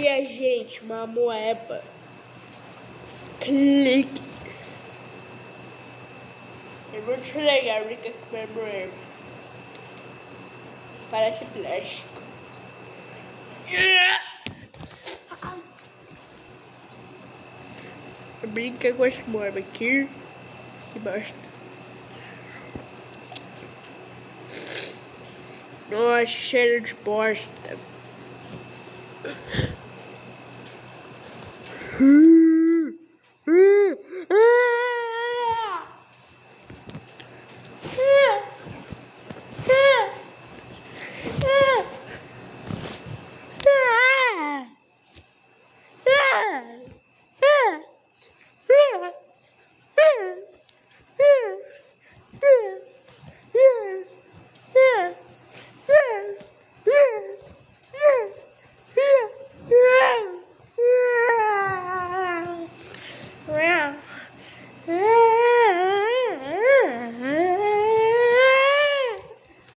Olha, gente, uma moeba. Clique. É muito legal brincar com uma moeba. Parece plástico. Brinca com essa moeba aqui. Que bosta. Nossa, cheiro de bosta.